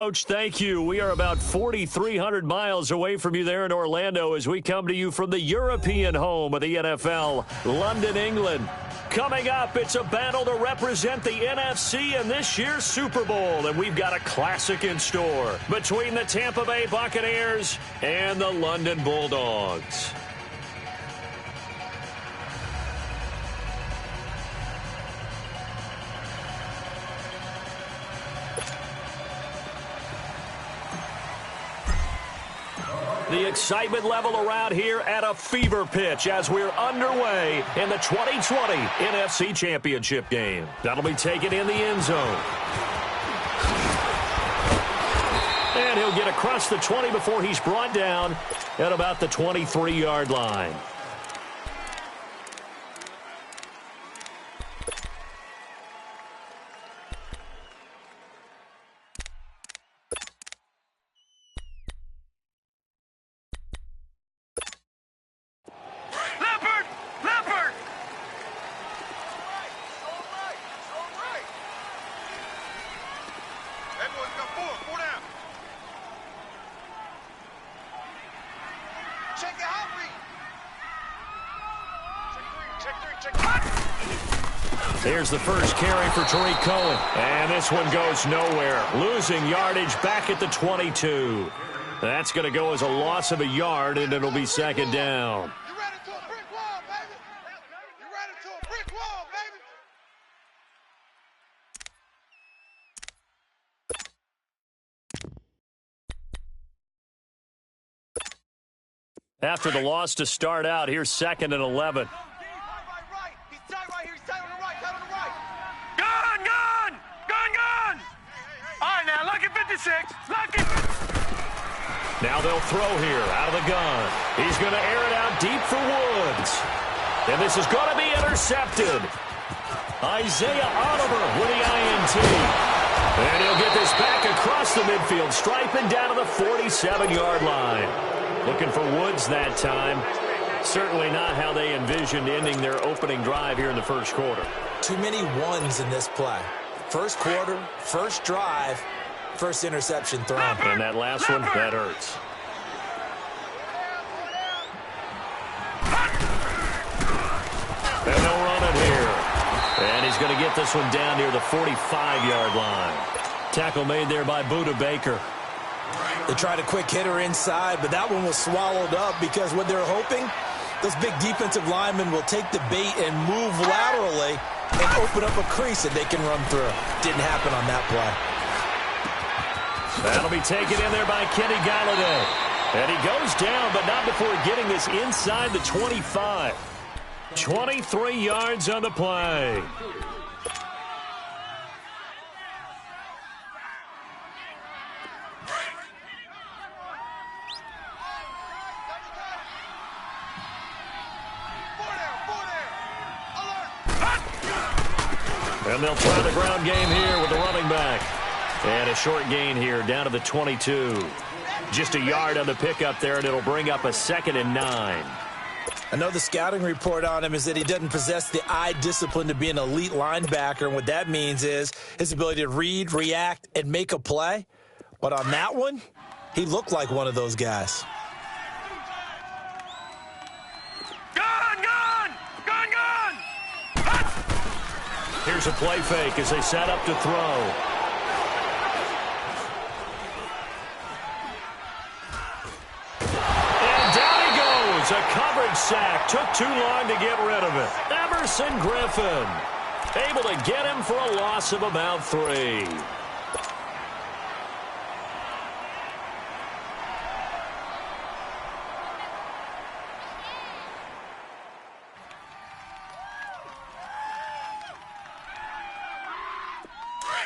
Coach, thank you. We are about 4,300 miles away from you there in Orlando as we come to you from the European home of the NFL, London, England. Coming up, it's a battle to represent the NFC in this year's Super Bowl, and we've got a classic in store between the Tampa Bay Buccaneers and the London Bulldogs. The excitement level around here at a fever pitch as we're underway in the 2020 NFC Championship game. That'll be taken in the end zone. And he'll get across the 20 before he's brought down at about the 23-yard line. Here's the first carry for Tariq Cohen. And this one goes nowhere. Losing yardage back at the 22. That's going to go as a loss of a yard, and it'll be second down. You ran into a brick wall, baby. You ran into a brick wall, baby. After the loss to start out, here's 2nd and 11. Now they'll throw here out of the gun. He's going to air it out deep for Woods. And this is going to be intercepted. Isaiah Oliver with the INT. And he'll get this back across the midfield stripe and down to the 47-yard line. Looking for Woods that time. Certainly not how they envisioned ending their opening drive here in the first quarter. Too many ones in this play. First quarter, first drive, first interception thrown. And that last one, that hurts. And they'll run it here. And he's going to get this one down near the 45-yard line. Tackle made there by Budda Baker. They tried a quick hitter inside, but that one was swallowed up because what they're hoping, those big defensive linemen will take the bait and move laterally and open up a crease that they can run through. Didn't happen on that play. That'll be taken in there by Kenny Galladay. And he goes down, but not before getting this inside the 25. 23 yards on the play. And they'll try the ground game here with the running back. And a short gain here down to the 22. Just a yard on the pickup there, and it'll bring up a 2nd and 9. I know the scouting report on him is that he doesn't possess the eye discipline to be an elite linebacker, and what that means is his ability to read, react, and make a play. But on that one, he looked like one of those guys. Here's a play fake as they set up to throw. And down he goes. A coverage sack. Took too long to get rid of it. Everson Griffin able to get him for a loss of about 3.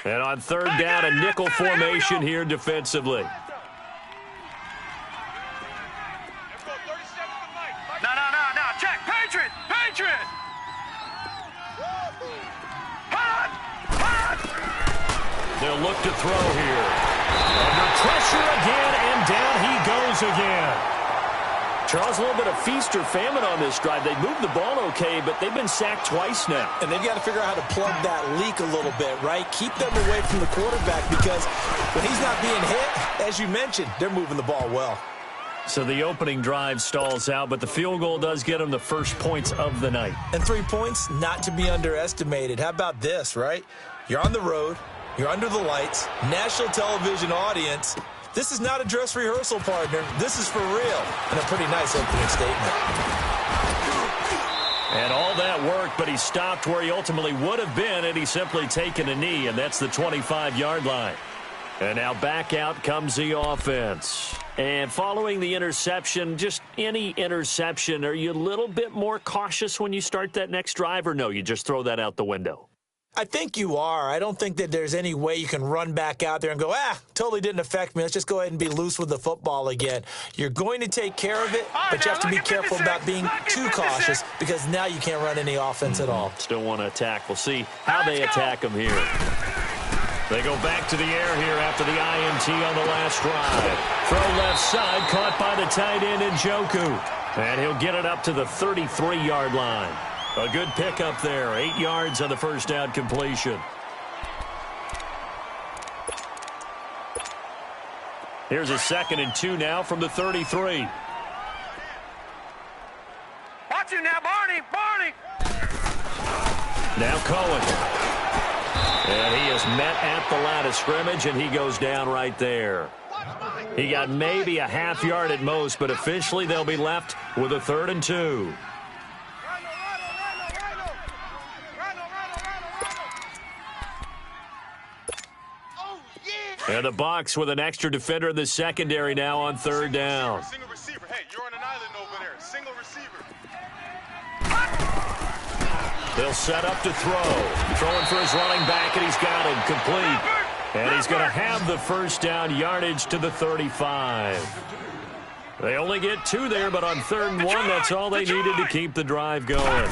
And on 3rd down, a nickel formation here defensively. No. Check. Patriot. They'll look to throw here. Under pressure again, and down he goes again. Charles, a little bit of feast or famine on this drive. They moved the ball okay, but they've been sacked twice now. And they've got to figure out how to plug that leak a little bit, right? Keep them away from the quarterback because when he's not being hit, as you mentioned, they're moving the ball well. So the opening drive stalls out, but the field goal does get them the first points of the night. And 3 points, not to be underestimated. How about this, right? You're on the road. You're under the lights. National television audience. This is not a dress rehearsal, partner. This is for real. And a pretty nice opening statement. And all that worked, but he stopped where he ultimately would have been had he simply taken a knee, and that's the 25-yard line. And now back out comes the offense. And following the interception, just any interception, are you a little bit more cautious when you start that next drive, or no, you just throw that out the window? I think you are. I don't think that there's any way you can run back out there and go, totally didn't affect me. Let's just go ahead and be loose with the football again. You're going to take care of it, but you have to be careful about being too cautious because now you can't run any offense at all. Still want to attack. We'll see how they attack them here. They go back to the air here after the INT on the last drive. Throw left side, caught by the tight end Njoku. And he'll get it up to the 33-yard line. A good pickup there. 8 yards on the first down completion. Here's a 2nd and 2 now from the 33. Watch it now, Barney. Barney. Now Cohen. And he is met at the line of scrimmage, and he goes down right there. He got maybe a half yard at most, but officially they'll be left with a 3rd and 2. And the Bucs with an extra defender in the secondary now on 3rd down. Single receiver. Hey, you're on an island over there. Single receiver. They'll set up to throw. Throwing for his running back, and he's got him complete. And he's going to have the first down yardage to the 35. They only get 2 there, but on 3rd and 1, that's all they needed to keep the drive going.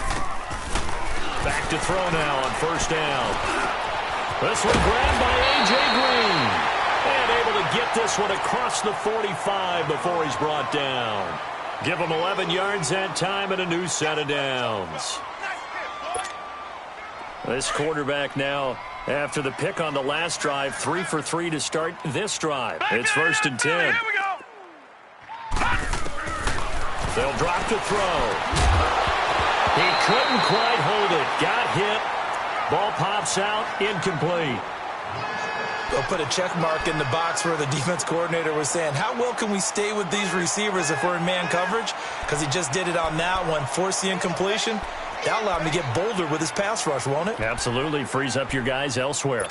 Back to throw now on 1st down. This one grabbed by A.J. Green. And able to get this one across the 45 before he's brought down. Give him 11 yards that time and a new set of downs. This quarterback now, after the pick on the last drive, 3 for 3 to start this drive. It's 1st and 10. Here we go. They'll drop to throw. He couldn't quite hold it. Got hit. Ball pops out, incomplete. They'll put a check mark in the box where the defense coordinator was saying, how well can we stay with these receivers if we're in man coverage? Because he just did it on that one, forced the incompletion. That'll allow him to get bolder with his pass rush, won't it? Absolutely. Frees up your guys elsewhere.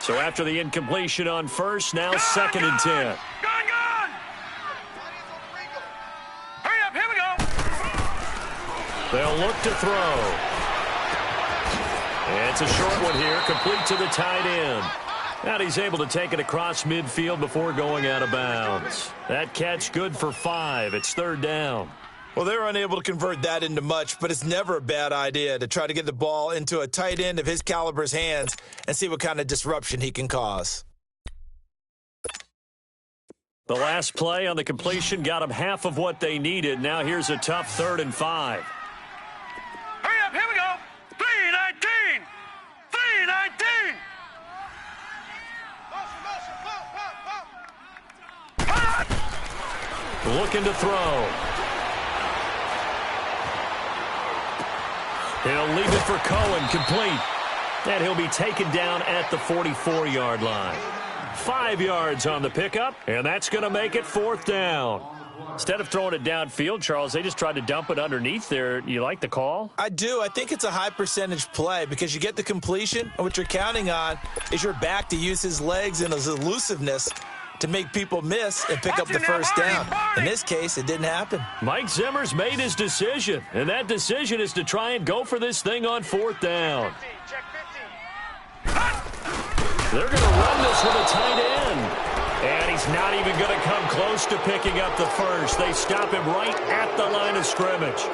So after the incompletion on 1st, now 2nd and 10. Gone. Hurry up, here we go. They'll look to throw. It's a short one here, complete to the tight end. And he's able to take it across midfield before going out of bounds. That catch good for 5. It's 3rd down. Well, they were unable to convert that into much, but it's never a bad idea to try to get the ball into a tight end of his caliber's hands and see what kind of disruption he can cause. The last play on the completion got them half of what they needed. Now here's a tough 3rd and 5. Hurry up, here we go. 3:19. 3:19. Looking to throw. He'll leave it for Cohen, complete. And he'll be taken down at the 44-yard line. 5 yards on the pickup, and that's going to make it 4th down. Instead of throwing it downfield, Charles, they just tried to dump it underneath there. You like the call? I do. I think it's a high percentage play because you get the completion, and what you're counting on is your back to use his legs and his elusiveness to make people miss and pick up the first down. In this case, it didn't happen. Mike Zimmer's made his decision, and that decision is to try and go for this thing on 4th down. They're going to run this with a tight end. And he's not even going to come close to picking up the first. They stop him right at the line of scrimmage.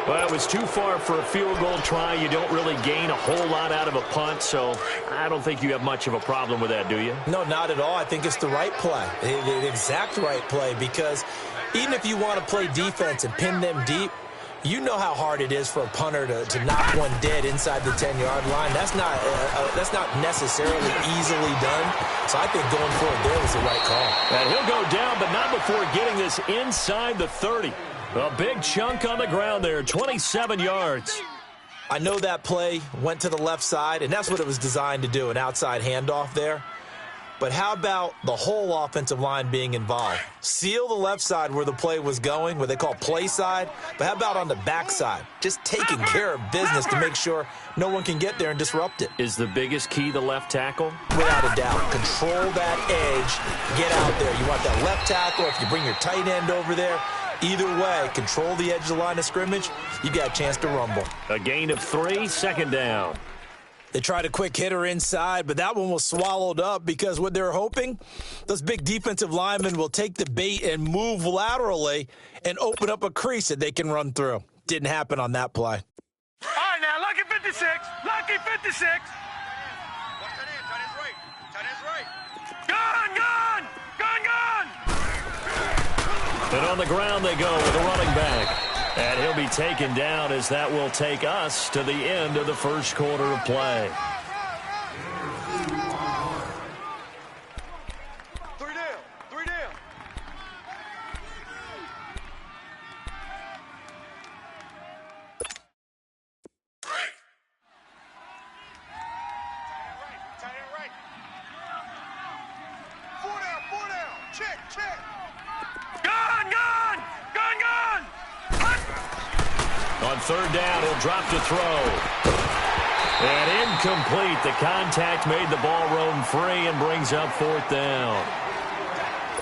Well, it was too far for a field goal try. You don't really gain a whole lot out of a punt, so I don't think you have much of a problem with that, do you? No, not at all. I think it's the right play, the exact right play, because Even if you want to play defense and pin them deep, you know how hard it is for a punter to knock one dead inside the 10-yard line. That's not necessarily easily done. So I think going for it there was the right call. And he'll go down, but not before getting this inside the 30. A big chunk on the ground there, 27 yards. I know that play went to the left side, and that's what it was designed to do, an outside handoff there. But how about the whole offensive line being involved? Seal the left side where the play was going, what they call play side. But how about on the back side? Just taking care of business to make sure no one can get there and disrupt it. Is the biggest key the left tackle? Without a doubt. Control that edge. Get out there. You want that left tackle. If you bring your tight end over there, either way, control the edge of the line of scrimmage, you got a chance to rumble. A gain of 3, second down. They tried a quick hitter inside, but that one was swallowed up because what they're hoping, those big defensive linemen will take the bait and move laterally and open up a crease that they can run through. Didn't happen on that play. All right, now, lucky 56. Lucky 56. Watch that in. Tight end's right. Tight end's right. Gun, gun. Gun, gun. And on the ground they go with a running back. And he'll be taken down as that will take us to the end of the first quarter of play. 3 down. 3 down. Tight end right. 4 down. 4 down. Check, check. Gun, gun. Gun, gun. On third down, he'll drop to throw. And incomplete. The contact made the ball roam free and brings up fourth down.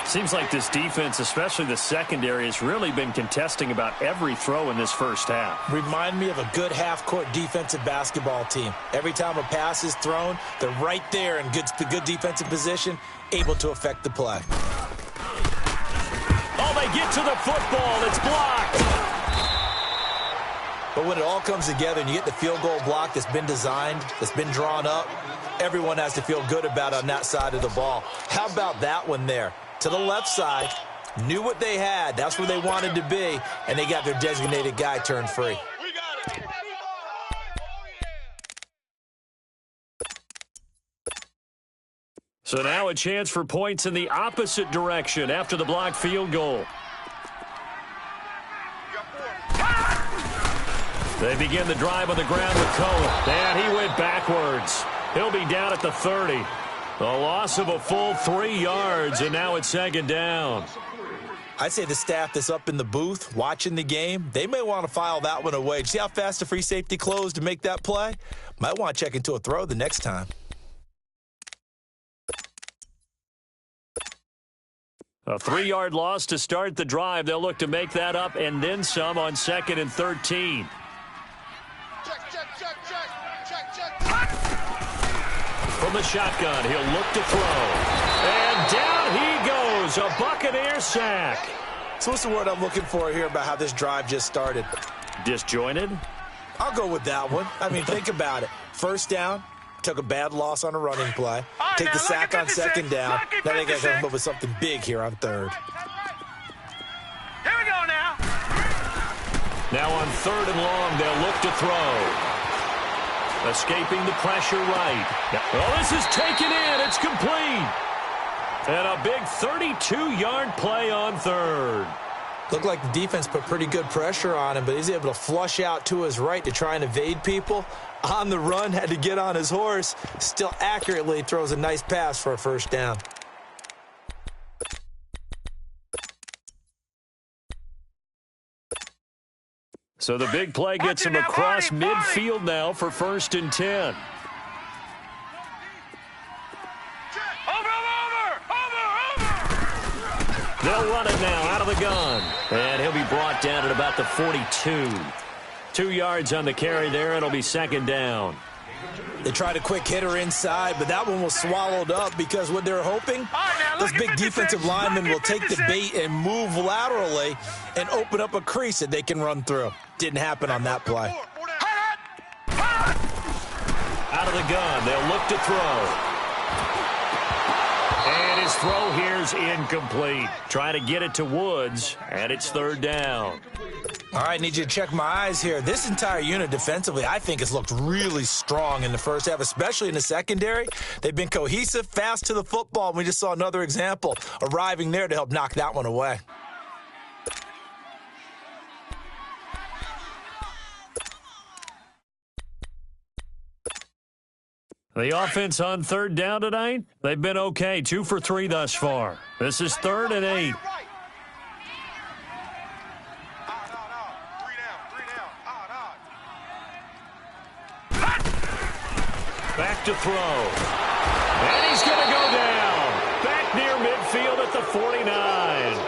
Seems like this defense, especially the secondary, has really been contesting about every throw in this first half. Remind me of a good half-court defensive basketball team. Every time a pass is thrown, they're right there in good defensive position, able to affect the play. Oh, they get to the football. It's blocked. But when it all comes together and you get the field goal block that's been designed, that's been drawn up, everyone has to feel good about it on that side of the ball. How about that one there? To the left side, knew what they had. That's where they wanted to be, and they got their designated guy turned free. We got it. So now a chance for points in the opposite direction after the blocked field goal. They begin the drive on the ground with Cohen. And he went backwards. He'll be down at the 30. A loss of a full 3 yards, and now it's second down. I'd say the staff that's up in the booth watching the game, they may want to file that one away. See how fast the free safety closed to make that play? Might want to check into a throw the next time. A 3-yard loss to start the drive. They'll look to make that up and then some on 2nd and 13. From the shotgun, he'll look to throw. And down he goes, a Buccaneer sack. So what's the word I'm looking for here about how this drive just started? Disjointed? I'll go with that one. I mean, think about it. First down, took a bad loss on a running play. Take the sack on second down. Now they got to come up with something big here on third. Here we go now. Now on 3rd and long, they'll look to throw. Escaping the pressure right. Oh, this is taken in. It's complete. And a big 32-yard play on 3rd. Looked like the defense put pretty good pressure on him, but he's able to flush out to his right to try and evade people. On the run, had to get on his horse. Still accurately throws a nice pass for a first down. So the big play gets him across midfield now for 1st and 10. They'll run it now out of the gun. And he'll be brought down at about the 42. 2 yards on the carry there. It'll be second down. They tried a quick hitter inside, but that one was swallowed up because what they're hoping, those big defensive linemen will take the bait and move laterally and open up a crease that they can run through. Didn't happen on that play. Out of the gun, they'll look to throw. And his his throw here's incomplete. Trying to get it to Woods, and it's third down. All right, need you to check my eyes here. This entire unit defensively, I think, has looked really strong in the first half, especially in the secondary. They've been cohesive, fast to the football, and we just saw another example arriving there to help knock that one away. The offense on third down tonight, they've been okay. 2 for 3 thus far. This is 3rd and 8. Back to throw. And he's going to go down. Back near midfield at the 49.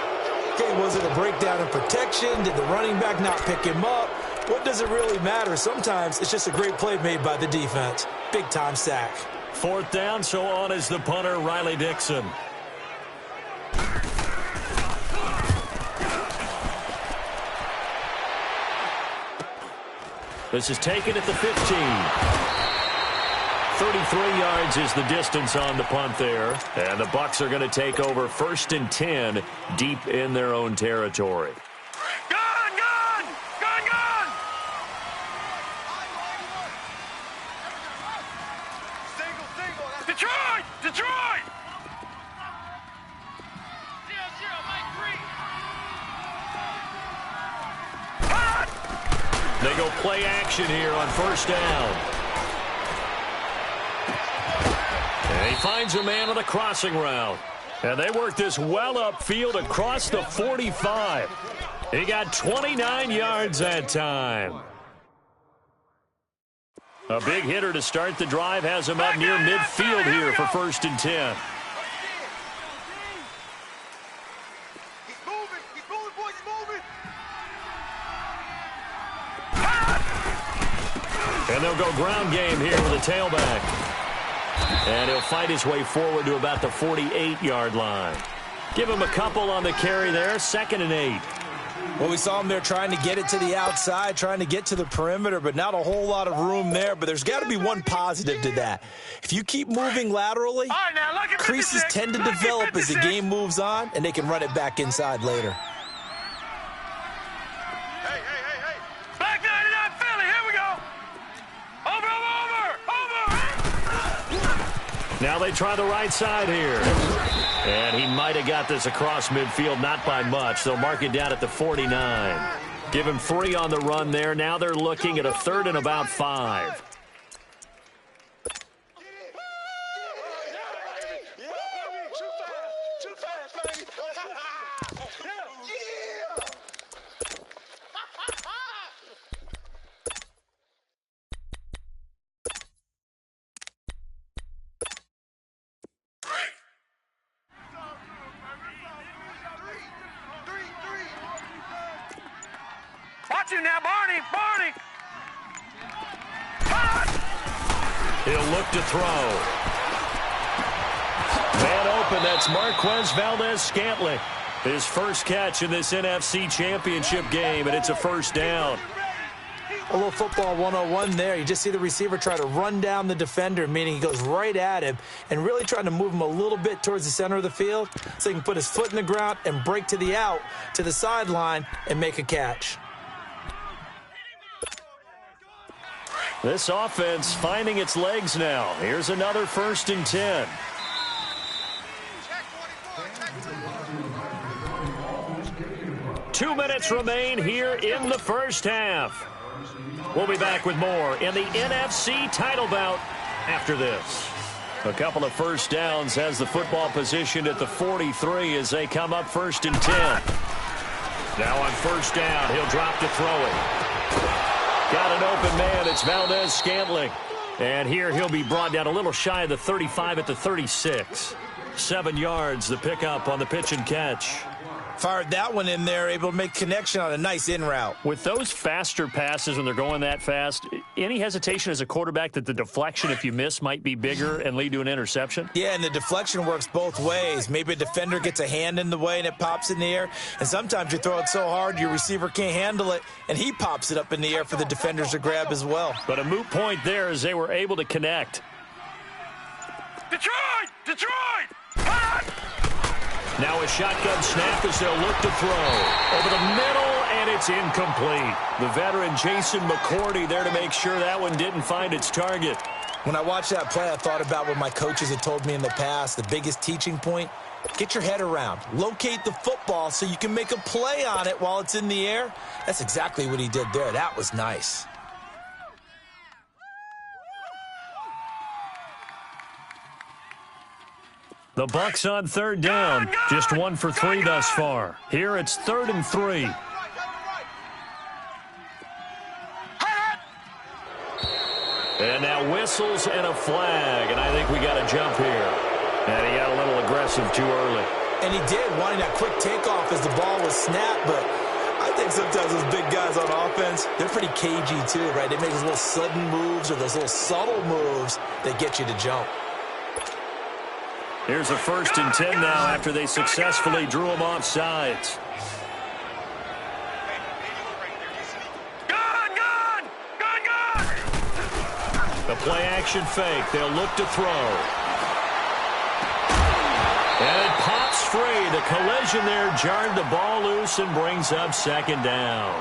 Okay, was it a breakdown in protection? Did the running back not pick him up? What does it really matter? Sometimes it's just a great play made by the defense. Big-time sack. 4th down, so on is the punter, Riley Dixon. This is taken at the 15. 33 yards is the distance on the punt there. And the Bucs are going to take over 1st and 10 deep in their own territory. Detroit! They go play action here on 1st down. And he finds a man on a crossing route. And they work this well upfield across the 45. He got 29 yards that time. A big hitter to start the drive has him up near midfield here for 1st and 10. He's moving, boys, he's moving. And they'll go ground game here with a tailback. And he'll fight his way forward to about the 48-yard line. Give him a couple on the carry there, 2nd and 8. Well, we saw him there trying to get it to the outside, trying to get to the perimeter, but not a whole lot of room there. But there's got to be one positive to that. If you keep moving laterally, creases tend to develop as the game moves on, and they can run it back inside later. Hey. Back 99 Philly, here we go. Over. Now they try the right side here. And he might have got this across midfield, not by much. They'll mark it down at the 49. Give him 3 on the run there. Now they're looking at a 3rd and about 5. Watch him now, Barney. He'll look to throw. Man open, that's Marquez Valdez-Scantling. His first catch in this NFC Championship game, and it's a 1st down. A little football 101 there. You just see the receiver try to run down the defender, meaning he goes right at him and really trying to move him a little bit towards the center of the field so he can put his foot in the ground and break to the out, to the sideline, and make a catch. This offense finding its legs now. Here's another 1st and 10. Two minutes remain here in the first half. We'll be back with more in the NFC title bout after this. A couple of 1st downs has the football positioned at the 43 as they come up 1st and 10. Now on 1st down, he'll drop to throw it. Got an open man. It's Valdez-Scantling. And here he'll be brought down a little shy of the 35 at the 36. 7 yards, the pickup on the pitch and catch. Fired that one in there, able to make connection on a nice in route. With those faster passes when they're going that fast, any hesitation as a quarterback that the deflection, if you miss, might be bigger and lead to an interception? Yeah, and the deflection works both ways. Maybe a defender gets a hand in the way and it pops in the air. And sometimes you throw it so hard your receiver can't handle it, and he pops it up in the air for the defenders to grab as well. But a moot point there as they were able to connect. Detroit! Hot! Now a shotgun snap as they'll look to throw. Over the middle, and it's incomplete. The veteran Jason McCourty there to make sure that one didn't find its target. When I watched that play, I thought about what my coaches had told me in the past. The biggest teaching point, get your head around. Locate the football so you can make a play on it while it's in the air. That's exactly what he did there. That was nice. The Bucs on third down. Just 1 for 3 thus far. Here it's 3rd and 3. And now whistles and a flag, and I think we got a jump here. And he got a little aggressive too early. And he did, wanting that quick takeoff as the ball was snapped, but I think sometimes those big guys on offense, they're pretty cagey too, right? They make those little sudden moves or those little subtle moves that get you to jump. Here's a 1st and 10 now after they successfully drew him off sides. The play-action fake. They'll look to throw. And it pops free. The collision there jarred the ball loose and brings up 2nd down.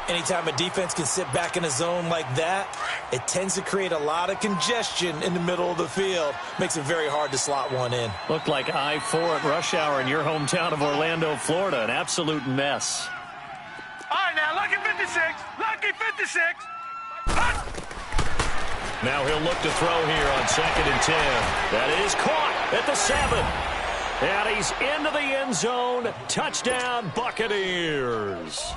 Anytime a defense can sit back in a zone like that, it tends to create a lot of congestion in the middle of the field. Makes it very hard to slot one in. Looked like I-4 at rush hour in your hometown of Orlando, Florida. An absolute mess. All right, now, lucky 56. Lucky 56. Now he'll look to throw here on 2nd and 10. That is caught at the 7. And he's into the end zone. Touchdown, Buccaneers.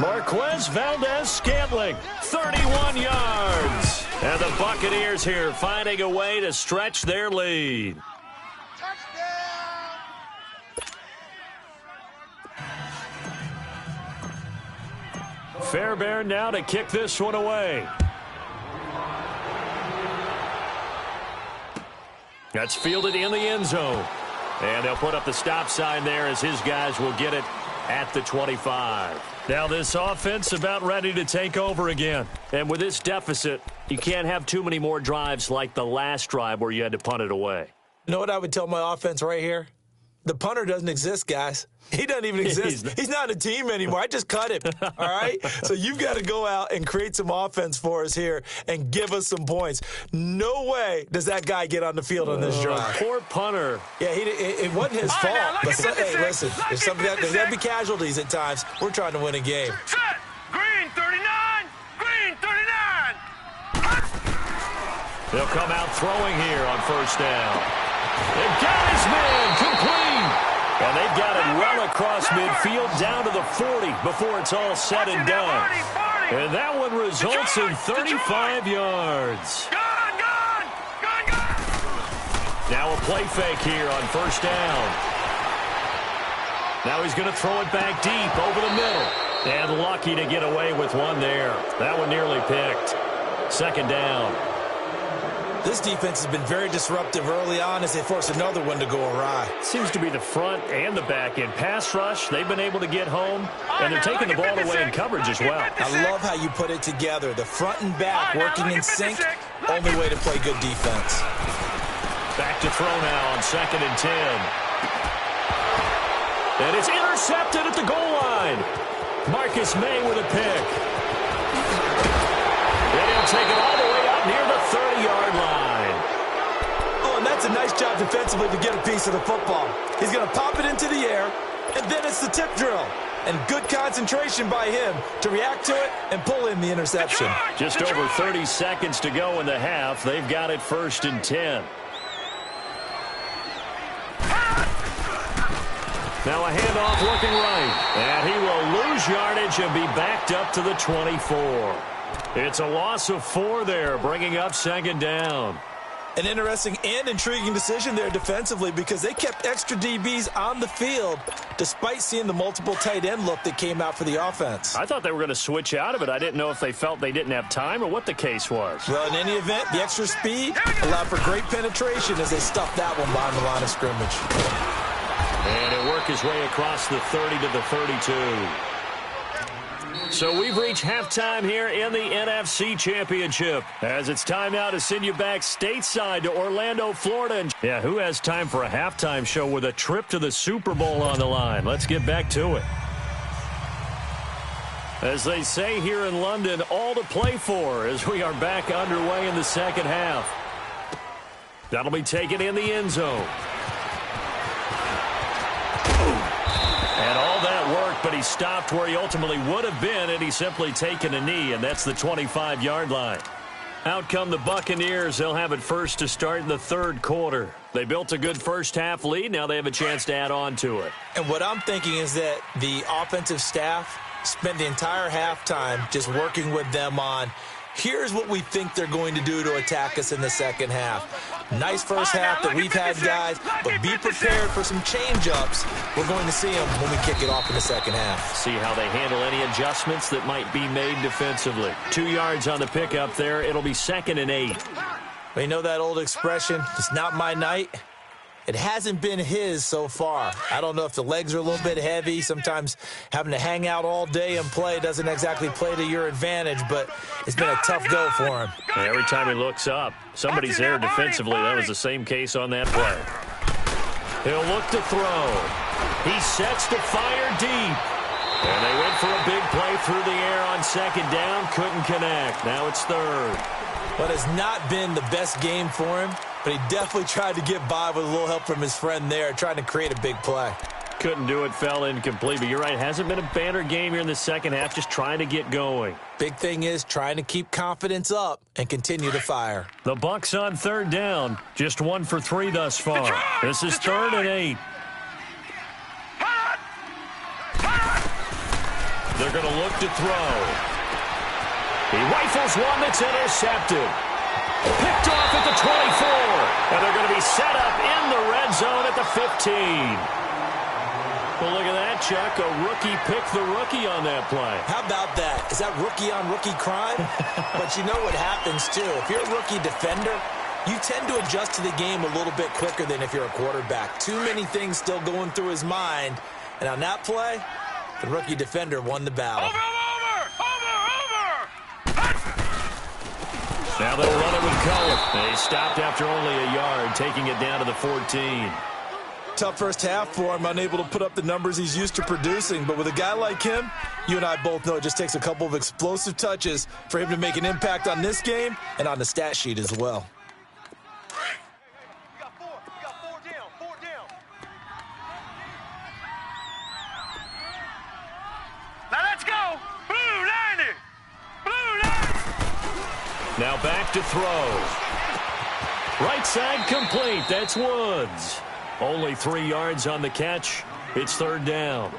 Marquez Valdez-Scantling, 31 yards. And the Buccaneers here finding a way to stretch their lead. Fairbairn now to kick this one away. That's fielded in the end zone. And they'll put up the stop sign there as his guys will get it at the 25. Now this offense about ready to take over again. And with this deficit, you can't have too many more drives like the last drive where you had to punt it away. You know what I would tell my offense right here? The punter doesn't exist, guys. He doesn't even exist. He's not a team anymore. I just cut him, all right? So you've got to go out and create some offense for us here and give us some points. No way does that guy get on the field on this drive. Poor punter. Yeah, it wasn't his fault. But hey, listen, there's got to be casualties at times. We're trying to win a game. Set. Green 39. Green 39. They'll come out throwing here on 1st down. They've got his man complete. And they've got it well across midfield down to the 40 before it's all said and done. And that one results in 35 yards. Now a play fake here on 1st down. Now he's going to throw it back deep over the middle. And lucky to get away with one there. That one nearly picked. 2nd down. This defense has been very disruptive early on as they force another one to go awry. Seems to be the front and the back end. Pass rush, they've been able to get home, and they're taking the ball away in coverage as well. I love how you put it together. The front and back working in sync, only way to play good defense. Back to throw now on 2nd and 10. And it's intercepted at the goal line. Marcus May with a pick. And he'll take it all the way out near the 30-yard line. Oh, and that's a nice job defensively to get a piece of the football. He's going to pop it into the air, and then it's the tip drill. And good concentration by him to react to it and pull in the interception. Just over 30 seconds to go in the half. They've got it 1st and 10. Now a handoff looking right. And he will lose yardage and be backed up to the 24. It's a loss of 4 there, bringing up 2nd down. An interesting and intriguing decision there defensively because they kept extra DBs on the field despite seeing the multiple tight end look that came out for the offense. I thought they were going to switch out of it. I didn't know if they felt they didn't have time or what the case was. Well, in any event, the extra speed allowed for great penetration as they stuffed that one behind the line of scrimmage. And it worked his way across the 30 to the 32. So we've reached halftime here in the NFC Championship. As it's time now to send you back stateside to Orlando, Florida. Yeah, who has time for a halftime show with a trip to the Super Bowl on the line? Let's get back to it. As they say here in London, all to play for as we are back underway in the second half. That'll be taken in the end zone. And all that work, but he stopped where he ultimately would have been had he simply taken a knee, and that's the 25-yard line. Out come the Buccaneers. They'll have it first to start in the third quarter. They built a good first-half lead. Now they have a chance to add on to it. And what I'm thinking is that the offensive staff spent the entire halftime just working with them on, here's what we think they're going to do to attack us in the second half. Nice first half that we've had, guys, but be prepared for some change-ups. We're going to see them when we kick it off in the second half. See how they handle any adjustments that might be made defensively. 2 yards on the pickup there. It'll be 2nd and 8. Well, you know that old expression, it's not my night? It hasn't been his so far. I don't know if the legs are a little bit heavy. Sometimes having to hang out all day and play doesn't exactly play to your advantage, but it's been a tough go for him. Every time he looks up, somebody's there defensively. That was the same case on that play. He'll look to throw. He sets to fire deep. And they went for a big play through the air on second down. Couldn't connect. Now it's third. But it's not been the best game for him, but he definitely tried to get by with a little help from his friend there, trying to create a big play. Couldn't do it, fell incomplete. But you're right, it hasn't been a banner game here in the second half, just trying to get going. Big thing is trying to keep confidence up and continue to fire. The Bucs on third down, just 1 for 3 thus far. This is 3rd and 8. They're going to look to throw. He rifles one that's intercepted. Picked off at the 24. And they're going to be set up in the red zone at the 15. Well, look at that, Chuck. A rookie picked the rookie on that play. How about that? Is that rookie-on-rookie crime? But you know what happens, too. If you're a rookie defender, you tend to adjust to the game a little bit quicker than if you're a quarterback. Too many things still going through his mind. And on that play, the rookie defender won the battle. Now they'll run it with Cohen. They stopped after only a yard, taking it down to the 14. Tough first half for him, unable to put up the numbers he's used to producing. But with a guy like him, you and I both know it just takes a couple of explosive touches for him to make an impact on this game and on the stat sheet as well. Now let's go. Blue 90. Blue 90. Now back to throw. Right side complete. That's Woods. Only 3 yards on the catch. It's 3rd down.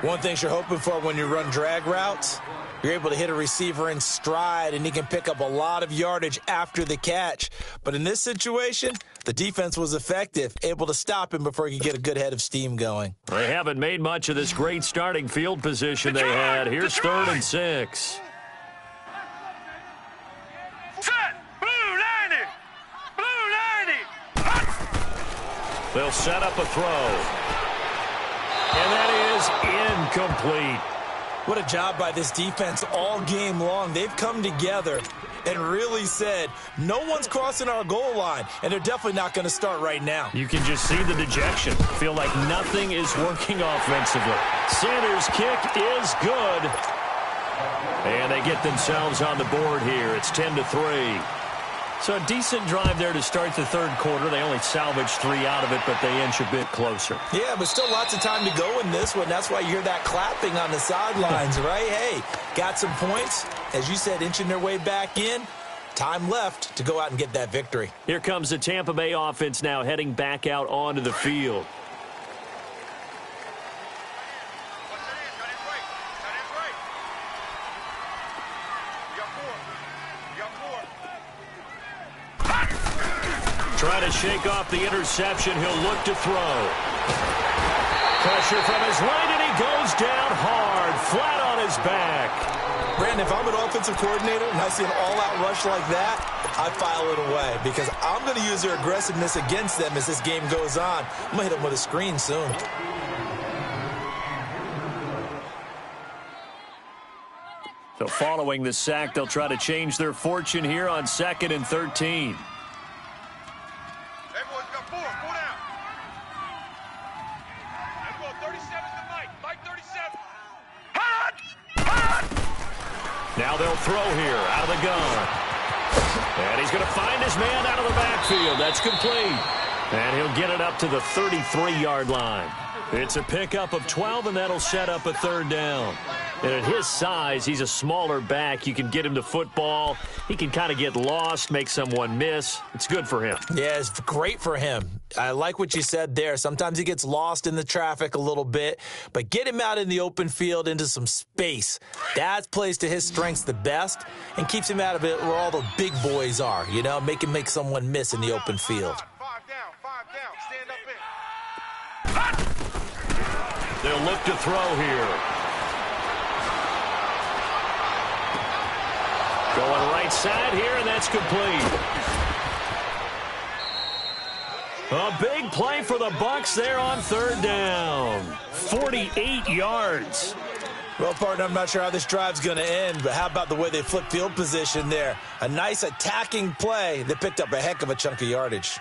One thing you're hoping for when you run drag routes, you're able to hit a receiver in stride, and he can pick up a lot of yardage after the catch. But in this situation, the defense was effective, able to stop him before he could get a good head of steam going. They haven't made much of this great starting field position they had. Here's 3rd and 6. Set. Blue 90. Blue 90. They'll set up a throw. And that is incomplete. What a job by this defense all game long. They've come together and really said, no one's crossing our goal line, and they're definitely not going to start right now. You can just see the dejection. Feel like nothing is working offensively. Sanders' kick is good. And they get themselves on the board here. It's 10-3. So a decent drive there to start the third quarter. They only salvaged 3 out of it, but they inch a bit closer. Yeah, but still lots of time to go in this one. That's why you hear that clapping on the sidelines, right? Hey, got some points. As you said, inching their way back in. Time left to go out and get that victory. Here comes the Tampa Bay offense now heading back out onto the field. Trying to shake off the interception. He'll look to throw. Pressure from his right, and he goes down hard, flat on his back. Brandon, if I'm an offensive coordinator and I see an all-out rush like that, I file it away because I'm going to use their aggressiveness against them as this game goes on. I'm going to hit them with a screen soon. So following the sack, they'll try to change their fortune here on 2nd and 13. Everyone's got four. Four down. Everyone, 37's the Mike. Mike 37. Hot! Hot! Now they'll throw here out of the gun. And he's going to find his man out of the backfield. That's complete. And he'll get it up to the 33-yard line. It's a pickup of 12, and that'll set up a 3rd down. And at his size, he's a smaller back. You can get him to football. He can kind of get lost, make someone miss. It's good for him. Yeah, it's great for him. I like what you said there. Sometimes he gets lost in the traffic a little bit, but get him out in the open field into some space. That plays to his strengths the best and keeps him out of it where all the big boys are, you know, make him make someone miss in the open field. Five down. Stand up in. They'll look to throw here. Going right side here, and that's complete. A big play for the Bucs there on 3rd down. 48 yards. Well, partner, I'm not sure how this drive's going to end, but how about the way they flipped field position there? A nice attacking play that picked up a heck of a chunk of yardage.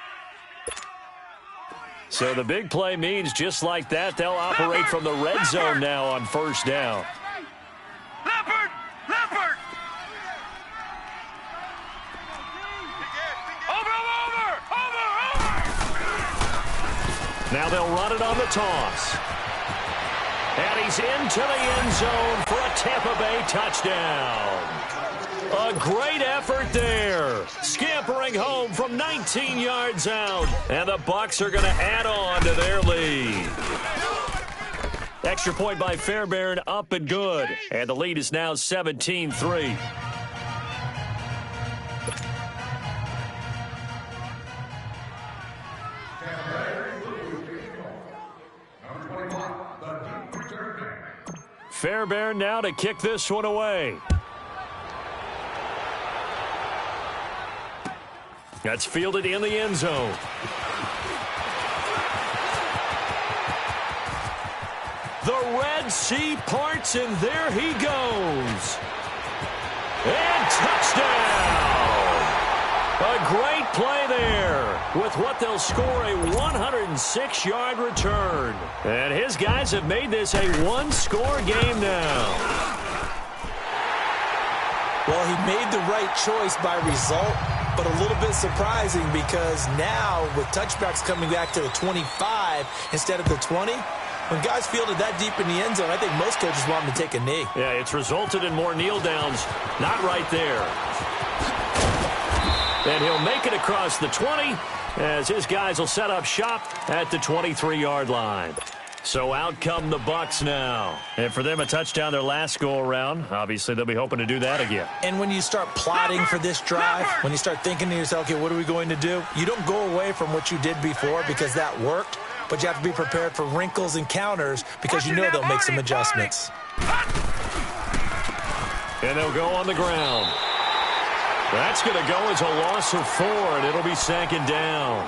So the big play means just like that, they'll operate from the red zone now on 1st down. Leopard! Over! Now they'll run it on the toss. And he's into the end zone for a Tampa Bay touchdown. A great effort there. Scampering home from 19 yards out. And the Bucs are going to add on to their lead. Extra point by Fairbairn, up and good. And the lead is now 17-3. Fairbairn now to kick this one away. That's fielded in the end zone. The Red Sea parts, and there he goes. And touchdown! A great play there with what they'll score a 106-yard return. And his guys have made this a one-score game now. Well, he made the right choice by result, but a little bit surprising because now with touchbacks coming back to the 25 instead of the 20, when guys fielded that deep in the end zone, I think most coaches want him to take a knee. Yeah, it's resulted in more kneel downs. Not right there. And he'll make it across the 20 as his guys will set up shop at the 23-yard line. So out come the Bucs now. And for them, a touchdown their last go-around. Obviously, they'll be hoping to do that again. And when you start plotting for this drive, when you start thinking to yourself, okay, what are we going to do? You don't go away from what you did before because that worked, but you have to be prepared for wrinkles and counters because you know they'll make some adjustments. And they'll go on the ground. That's going to go as a loss of 4, and it'll be 2nd down.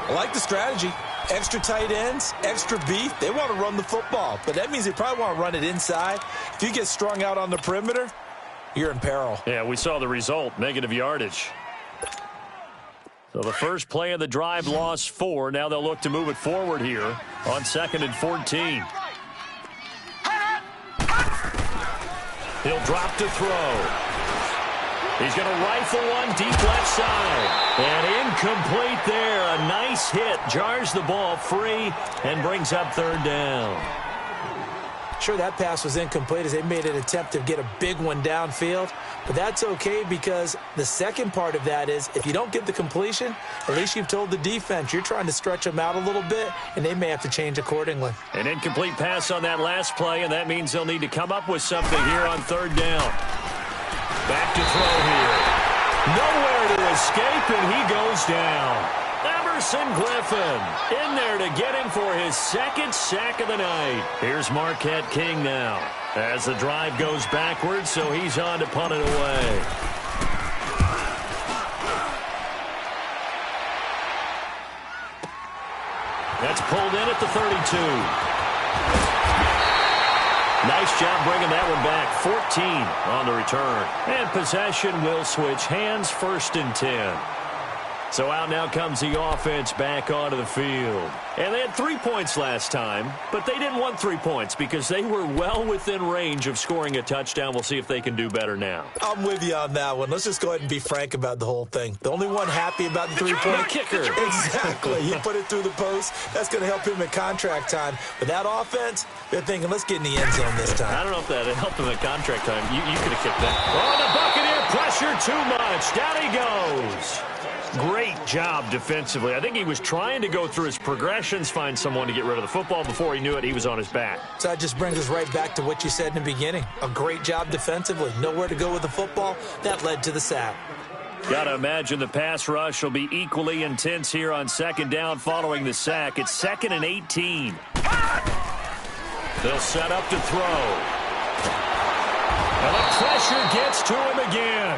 I like the strategy. Extra tight ends, extra beef. They want to run the football, but that means they probably want to run it inside. If you get strung out on the perimeter, you're in peril. Yeah, we saw the result, negative yardage. So the first play of the drive lost 4. Now they'll look to move it forward here on 2nd and 14. He'll drop to throw. He's going to rifle one deep left side. And incomplete there. A nice hit. Jars the ball free and brings up 3rd down. Sure, that pass was incomplete as they made an attempt to get a big one downfield. But that's okay because the second part of that is if you don't get the completion, at least you've told the defense you're trying to stretch them out a little bit, and they may have to change accordingly. An incomplete pass on that last play, and that means they'll need to come up with something here on 3rd down. Back to throw here. Nowhere to escape, and he goes down. Emerson Griffin in there to get him for his 2nd sack of the night. Here's Marquette King now as the drive goes backwards, so he's on to punt it away. That's pulled in at the 32. Nice job bringing that one back. 14 on the return. And possession will switch hands, 1st and 10. So out now comes the offense back onto the field. And they had 3 points last time, but they didn't want 3 points because they were well within range of scoring a touchdown. We'll see if they can do better now. I'm with you on that one. Let's just go ahead and be frank about the whole thing. The only one happy about the 3-point kicker. Exactly. He put it through the post. That's going to help him at contract time. But that offense, they're thinking, let's get in the end zone this time. I don't know if that helped him at contract time. You could have kicked that. Oh, the Buccaneer pressure too much. Down he goes. Great job defensively. I think he was trying to go through his progressions, find someone to get rid of the football. Before he knew it, he was on his back. So that just brings us right back to what you said in the beginning. A great job defensively. Nowhere to go with the football. That led to the sack. Got to imagine the pass rush will be equally intense here on 2nd down following the sack. It's 2nd and 18. They'll set up to throw. And the pressure gets to him again.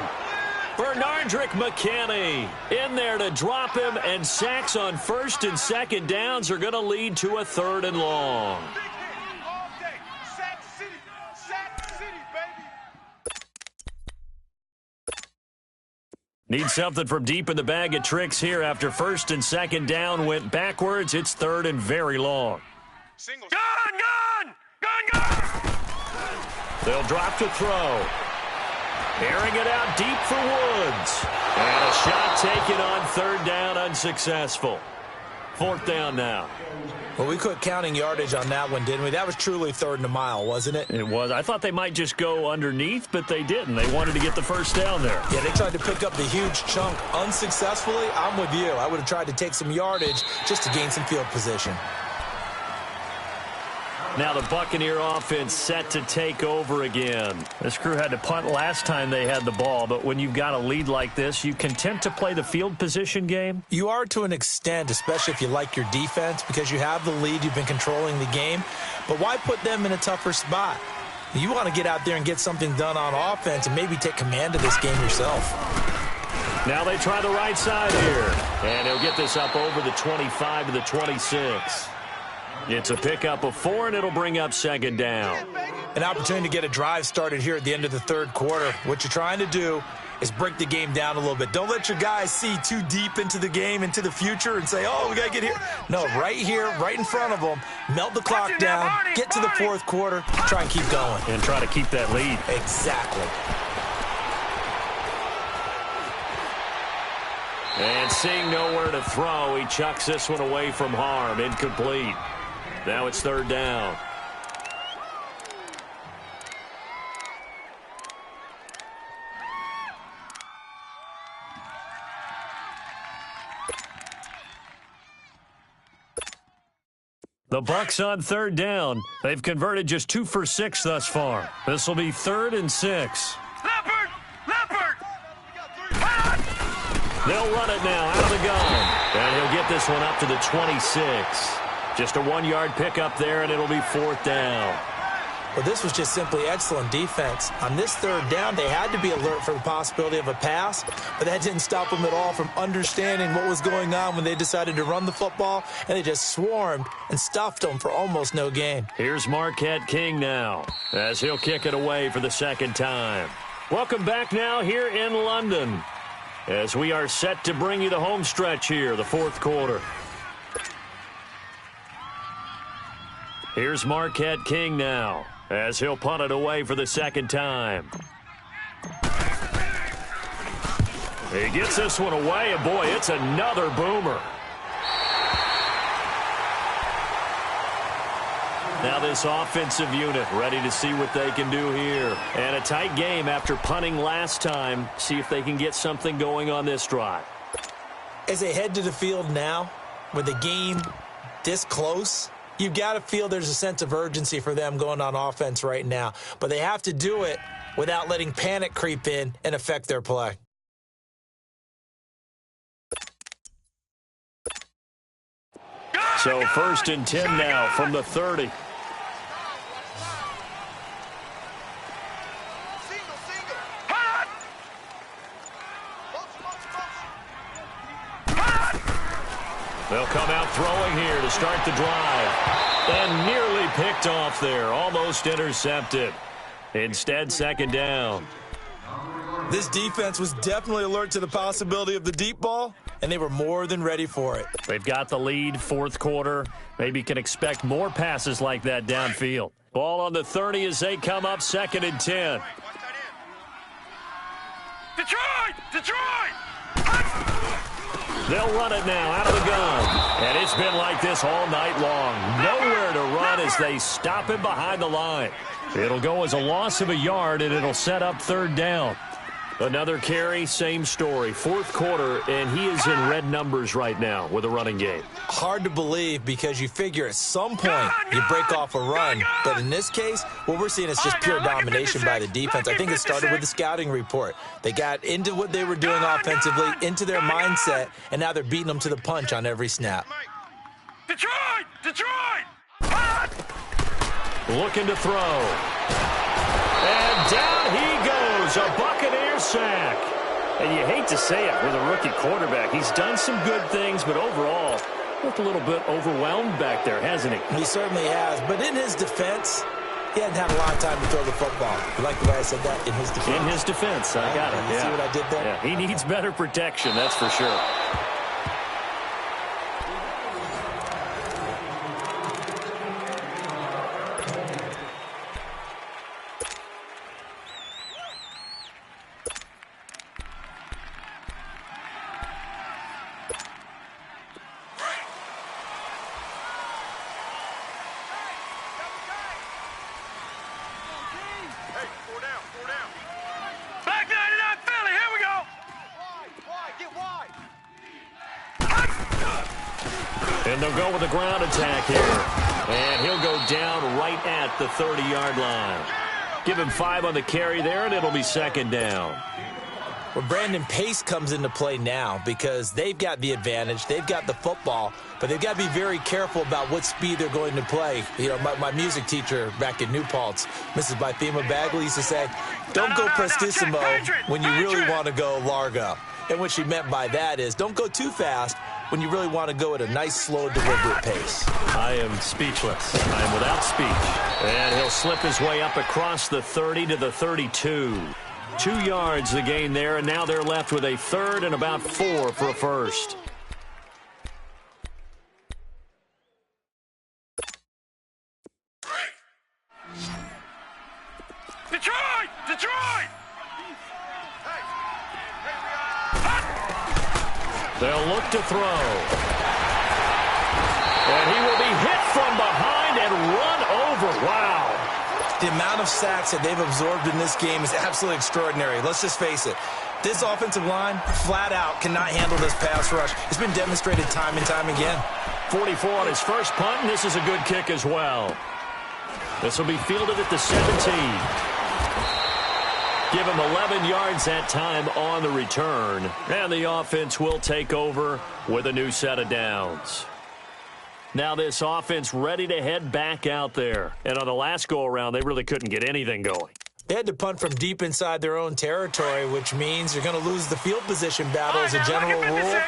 Bernardrick McKinney in there to drop him, and sacks on 1st and 2nd downs are going to lead to a 3rd and long. Need something from deep in the bag of tricks here after 1st and 2nd down went backwards. It's 3rd and very long. Gun! They'll drop to throw. Airing it out deep for Woods. And a shot taken on 3rd down, unsuccessful. 4th down now. Well, we quit counting yardage on that one, didn't we? That was truly 3rd and a mile, wasn't it? It was. I thought they might just go underneath, but they didn't. They wanted to get the 1st down there. Yeah, they tried to pick up the huge chunk unsuccessfully. I'm with you. I would have tried to take some yardage just to gain some field position. Now the Buccaneer offense set to take over again. This crew had to punt last time they had the ball, but when you've got a lead like this, you content to play the field position game? You are to an extent, especially if you like your defense, because you have the lead, you've been controlling the game. But why put them in a tougher spot? You want to get out there and get something done on offense and maybe take command of this game yourself. Now they try the right side here. And he'll get this up over the 25 to the 26. It's a pickup of 4, and it'll bring up 2nd down. An opportunity to get a drive started here at the end of the 3rd quarter. What you're trying to do is break the game down a little bit. Don't let your guys see too deep into the game, into the future, and say, oh, we got to get here. No, right here, right in front of them, melt the clock down, get to the 4th quarter, try and keep going. And try to keep that lead. Exactly. And seeing nowhere to throw, he chucks this one away from harm. Incomplete. Now it's 3rd down. The Bucs on 3rd down. They've converted just 2 for 6 thus far. This will be 3rd and 6. Leopard! They'll run it now out of the gun. And he'll get this one up to the 26. Just a 1-yard pickup there, and it'll be 4th down. Well, this was just simply excellent defense. On this 3rd down, they had to be alert for the possibility of a pass, but that didn't stop them at all from understanding what was going on when they decided to run the football, and they just swarmed and stuffed them for almost no gain. Here's Marquette King now, as he'll kick it away for the 2nd time. Welcome back now here in London, as we are set to bring you the home stretch here, the 4th quarter. Here's Marquette King now, as he'll punt it away for the 2nd time. He gets this one away, and boy, it's another boomer. Now this offensive unit ready to see what they can do here. And a tight game after punting last time. See if they can get something going on this drive. As they head to the field now, with the game this close, you've got to feel there's a sense of urgency for them going on offense right now. But they have to do it without letting panic creep in and affect their play. So 1st and 10 now from the 30. They'll come out throwing here to start the drive. And nearly picked off there. Almost intercepted. Instead, second down. This defense was definitely alert to the possibility of the deep ball, and they were more than ready for it. They've got the lead, fourth quarter. Maybe can expect more passes like that downfield. Ball on the 30 as they come up, 2nd and 10. Detroit! Detroit! They'll run it now out of the gun. And it's been like this all night long. Nowhere to run as they stop him behind the line. It'll go as a loss of a yard, and it'll set up 3rd down. Another carry, same story. Fourth quarter, and he is in red numbers right now with a running game. Hard to believe because you figure at some point you break off a run. But in this case, what we're seeing is just pure domination by the defense. I think it started with the scouting report. They got into what they were doing offensively, into their mindset, and now they're beating them to the punch on every snap. Detroit! Detroit! Looking to throw. And down he goes, a Buccaneer sack. And you hate to say it with a rookie quarterback. He's done some good things, but overall, looked a little bit overwhelmed back there, hasn't he? He certainly has, but in his defense, he hadn't had a lot of time to throw the football. You like the way I said that? In his defense? In his defense, I got it. You see what I did there? Yeah, he needs better protection, that's for sure. Back 99 Philly, here we go! And they'll go with a ground attack here. And he'll go down right at the 30-yard line. Give him 5 on the carry there, and it'll be 2nd down. Well, Brandon, pace comes into play now because they've got the advantage. They've got the football, but they've got to be very careful about what speed they're going to play. You know, my music teacher back in New Paltz, Mrs. Bythema Bagley, used to say, don't go prestissimo when you really want to go largo. And what she meant by that is don't go too fast when you really want to go at a nice, slow, deliberate pace. I am speechless. I am without speech. And he'll slip his way up across the 30 to the 32. 2 yards the gain there, and now they're left with a 3rd and about 4 for a first. Detroit! Detroit! They'll look to throw. And he will be hit from behind and run over. Wow. The amount of sacks that they've absorbed in this game is absolutely extraordinary. Let's just face it. This offensive line, flat out, cannot handle this pass rush. It's been demonstrated time and time again. 44 on his first punt, and this is a good kick as well. This will be fielded at the 17. Give him 11 yards that time on the return. And the offense will take over with a new set of downs. Now this offense ready to head back out there. And on the last go-around, they really couldn't get anything going. They had to punt from deep inside their own territory, which means you're going to lose the field position battle as a general rule.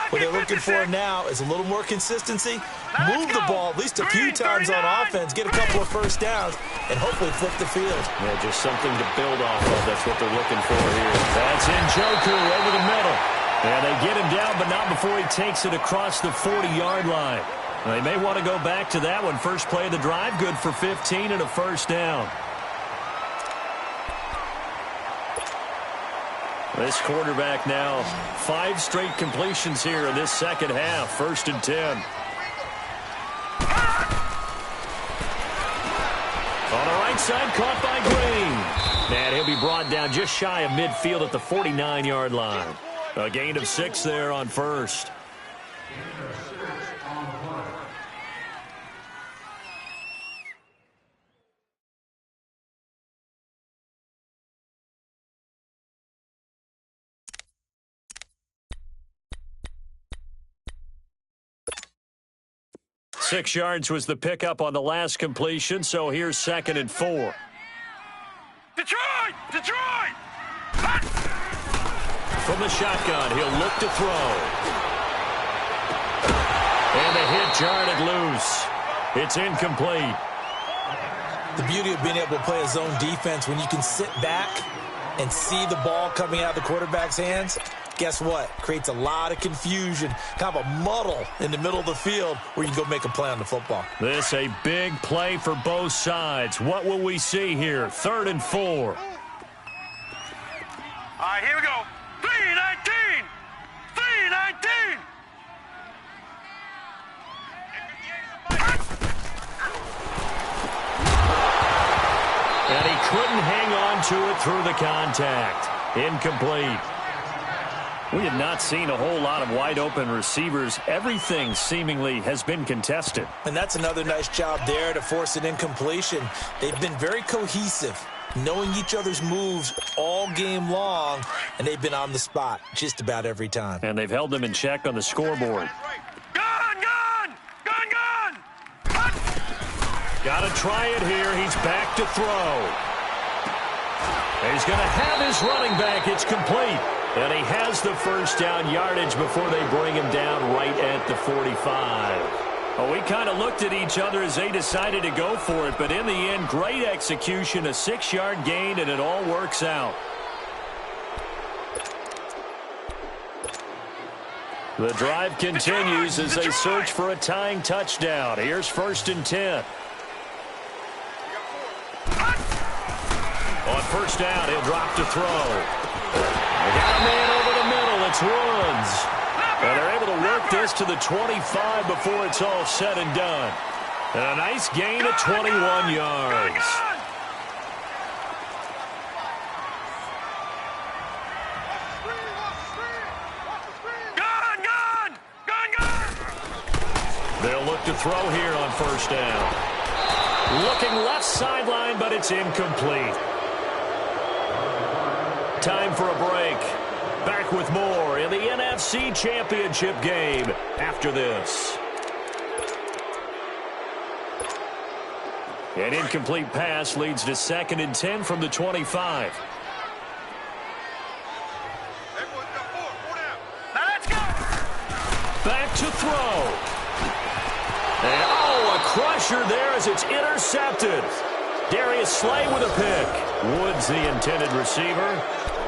What they're looking for now is a little more consistency, move the ball at least a few times on offense, get a couple of first downs, and hopefully flip the field. Yeah, just something to build off of. That's what they're looking for here. That's Njoku over the middle. And they get him down, but not before he takes it across the 40-yard line. They may want to go back to that one. First play of the drive, good for 15 and a first down. This quarterback now, 5 straight completions here in this second half. 1st and 10. On the right side, caught by Green. And he'll be brought down just shy of midfield at the 49-yard line. A gain of 6 there on first. Six yards was the pickup on the last completion, so here's 2nd and 4. Detroit! Detroit! From the shotgun, he'll look to throw. And the hit jarred it loose. It's incomplete. The beauty of being able to play a zone defense when you can sit back and see the ball coming out of the quarterback's hands, guess what? Creates a lot of confusion, kind of a muddle in the middle of the field where you can go make a play on the football. This a big play for both sides. What will we see here? 3rd and 4. All right, here we go. 3-19. 3-19. And he couldn't hang on to it through the contact. Incomplete. We have not seen a whole lot of wide-open receivers. Everything seemingly has been contested. And that's another nice job there to force an incompletion. They've been very cohesive, knowing each other's moves all game long, and they've been on the spot just about every time. And they've held them in check on the scoreboard. Gun, gun! Gun, gun! Gun! Got to try it here. He's back to throw. He's going to have his running back. It's complete. And he has the first down yardage before they bring him down right at the 45. Well, we kind of looked at each other as they decided to go for it, but in the end, great execution, a 6-yard gain, and it all works out. The drive continues as they search for a tying touchdown. Here's 1st and 10. On first down, he'll drop to throw. They got a man over the middle. It's Woods. And they're able to work this to the 25 before it's all said and done. And a nice gain of 21 yards. They'll look to throw here on first down. Looking left sideline, but it's incomplete. Time for a break. Back with more in the NFC Championship game after this. An incomplete pass leads to 2nd and 10 from the 25. Back to throw. And a crusher there as it's intercepted. Darius Slay with a pick. Woods the intended receiver.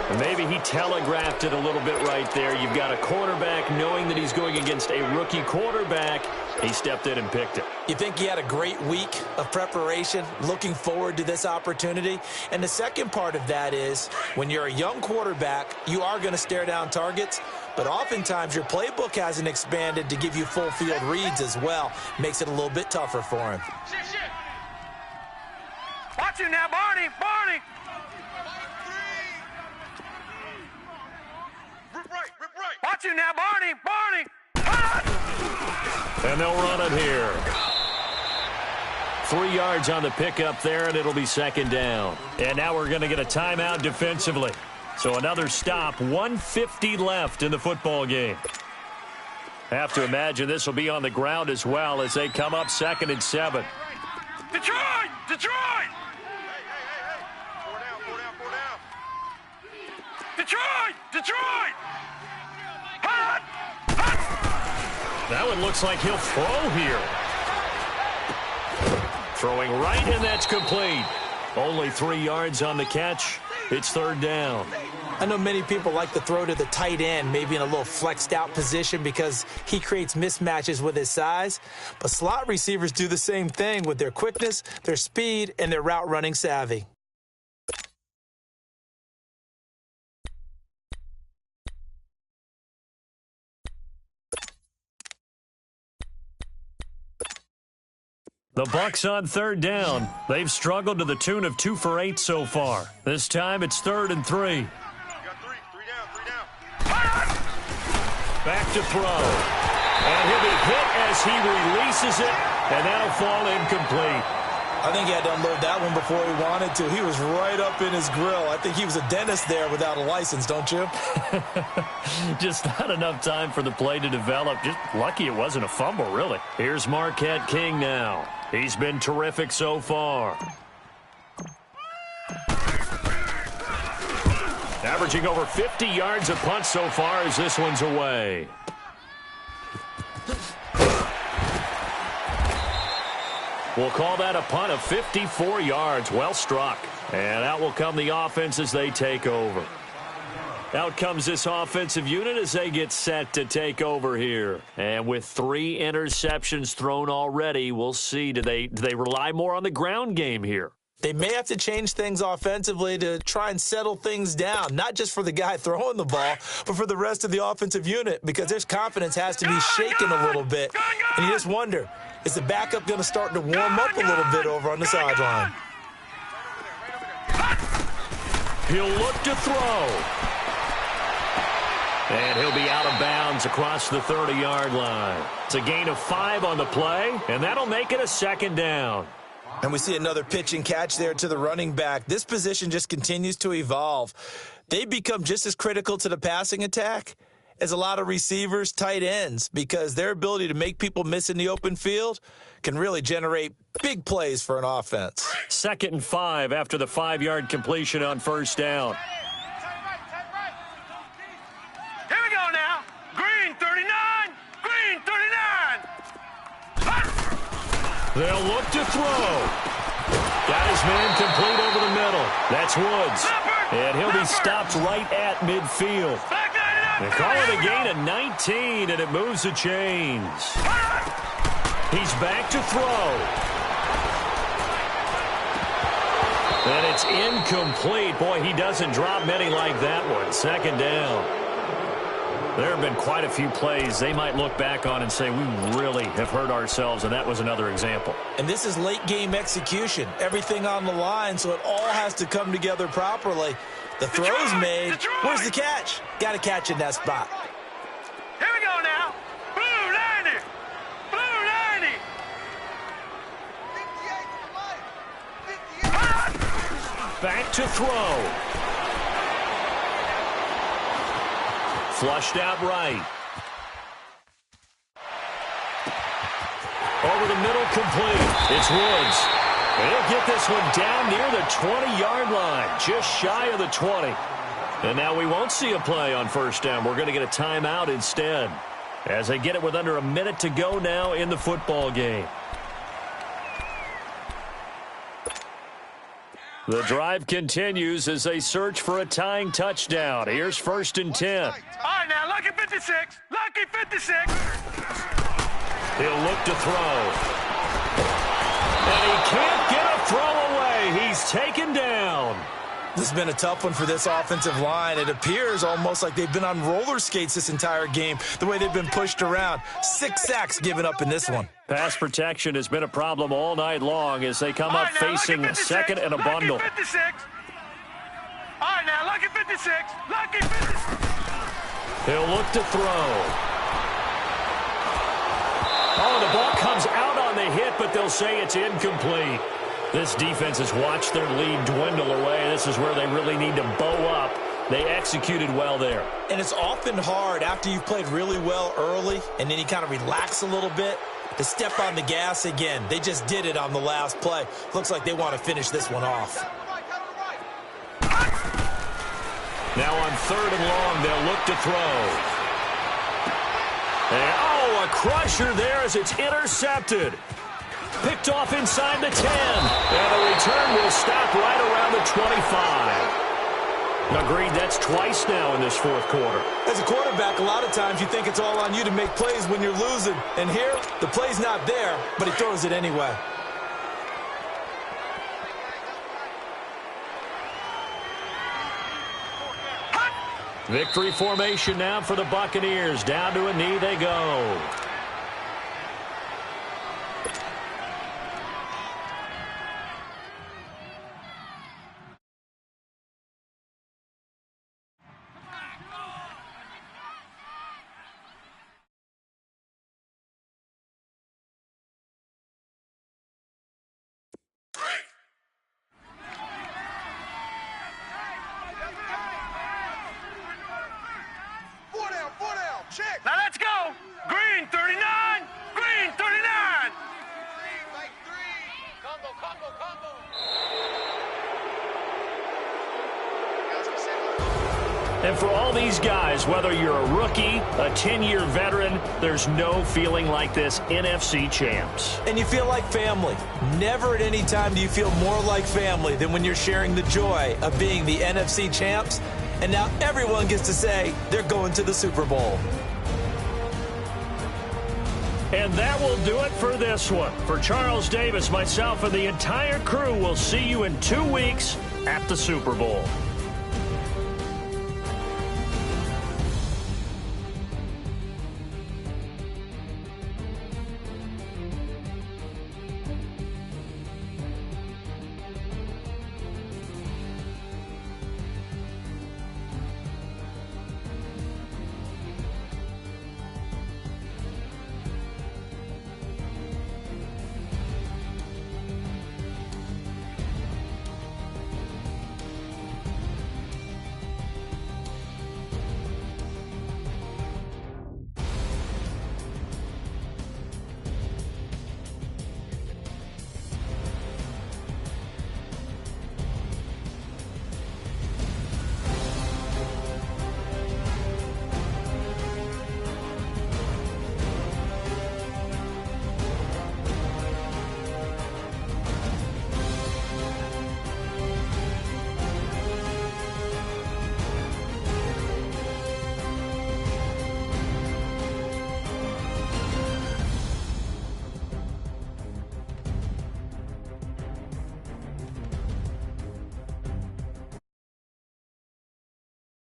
And maybe he telegraphed it a little bit right there. You've got a quarterback knowing that he's going against a rookie quarterback. He stepped in and picked it. You think he had a great week of preparation, looking forward to this opportunity? And the second part of that is when you're a young quarterback, you are going to stare down targets, but oftentimes your playbook hasn't expanded to give you full field reads as well. Makes it a little bit tougher for him. Watch you now, Barney! Barney! Watch you now, Barney! Barney! And they'll run it here. 3 yards on the pickup there, and it'll be 2nd down. And now we're going to get a timeout defensively. So another stop, 1:50 left in the football game. Have to imagine this will be on the ground as well as they come up 2nd and 7. Detroit! Detroit! Detroit! Detroit! Hot! Hot! That one looks like he'll throw here. Throwing right, and that's complete. Only 3 yards on the catch. It's 3rd down. I know many people like to throw to the tight end, maybe in a little flexed out position because he creates mismatches with his size. But slot receivers do the same thing with their quickness, their speed, and their route running savvy. The Bucs on 3rd down. They've struggled to the tune of 2 for 8 so far. This time it's 3rd and 3. You got three down. Back to throw. And he'll be hit as he releases it, and that'll fall incomplete. I think he had to unload that one before he wanted to. He was right up in his grill. I think he was a dentist there without a license, don't you? Just not enough time for the play to develop. Just lucky it wasn't a fumble, really. Here's Marquette King now. He's been terrific so far. Averaging over 50 yards a punt so far as this one's away. We'll call that a punt of 54 yards. Well struck. And out will come the offense as they take over. Out comes this offensive unit as they get set to take over here. And with 3 interceptions thrown already, we'll see. Do they rely more on the ground game here? They may have to change things offensively to try and settle things down, not just for the guy throwing the ball, but for the rest of the offensive unit, because their confidence has to be shaken a little bit. And you just wonder, is the backup going to start to warm up a little bit over on the sideline? He'll look to throw. And he'll be out of bounds across the 30-yard line. It's a gain of 5 on the play, and that'll make it a second down. And we see another pitch and catch there to the running back. This position just continues to evolve. They become just as critical to the passing attack as a lot of receivers, tight ends, because their ability to make people miss in the open field can really generate big plays for an offense. 2nd and 5 after the 5-yard completion on first down. Here we go now. Green 39. Green 39. They'll look to throw. Got his man complete over the middle. That's Woods. And he'll be stopped right at midfield. They call it a gain of 19, and it moves the chains. He's back to throw. And it's incomplete. Boy, he doesn't drop many like that one. 2nd down. There have been quite a few plays they might look back on and say, we really have hurt ourselves, and that was another example. And this is late-game execution. Everything on the line, so it all has to come together properly. The throw's made. Where's the catch? Got to catch in that spot. Here we go now. Blue 90. Blue 90. Back to throw. Flushed out right. Over the middle, complete. It's Woods. And he'll get this one down near the 20-yard line, just shy of the 20. And now we won't see a play on first down. We're going to get a timeout instead, as they get it with under a minute to go now in the football game. The drive continues as they search for a tying touchdown. Here's 1st and 10. All right, now, lucky 56. Lucky 56. He'll look to throw. And he can't get a throw away. He's taken down. This has been a tough one for this offensive line. It appears almost like they've been on roller skates this entire game, the way they've been pushed around. 6 sacks given up in this one. Pass protection has been a problem all night long as they come up facing a second and a bundle. Lucky 56. All right, now, lucky 56. Lucky 56. He'll look to throw. Oh, the ball comes out on the hit, but they'll say it's incomplete. This defense has watched their lead dwindle away. This is where they really need to bow up. They executed well there. And it's often hard after you've played really well early and then you kind of relax a little bit to step on the gas again. They just did it on the last play. Looks like they want to finish this one off. Now on 3rd and long, they'll look to throw. And, a crusher there as it's intercepted. Picked off inside the 10. And the return will stop right around the 25. Agreed, that's twice now in this 4th quarter. As a quarterback, a lot of times you think it's all on you to make plays when you're losing. And here, the play's not there, but he throws it anyway. Victory formation now for the Buccaneers. Down to a knee they go. Now let's go. Green 39. Green 39. And for all these guys, whether you're a rookie, a 10-year veteran, there's no feeling like this NFC champs. And you feel like family. Never at any time do you feel more like family than when you're sharing the joy of being the NFC champs. And now everyone gets to say they're going to the Super Bowl. And that will do it for this one. For Charles Davis, myself, and the entire crew, we'll see you in 2 weeks at the Super Bowl.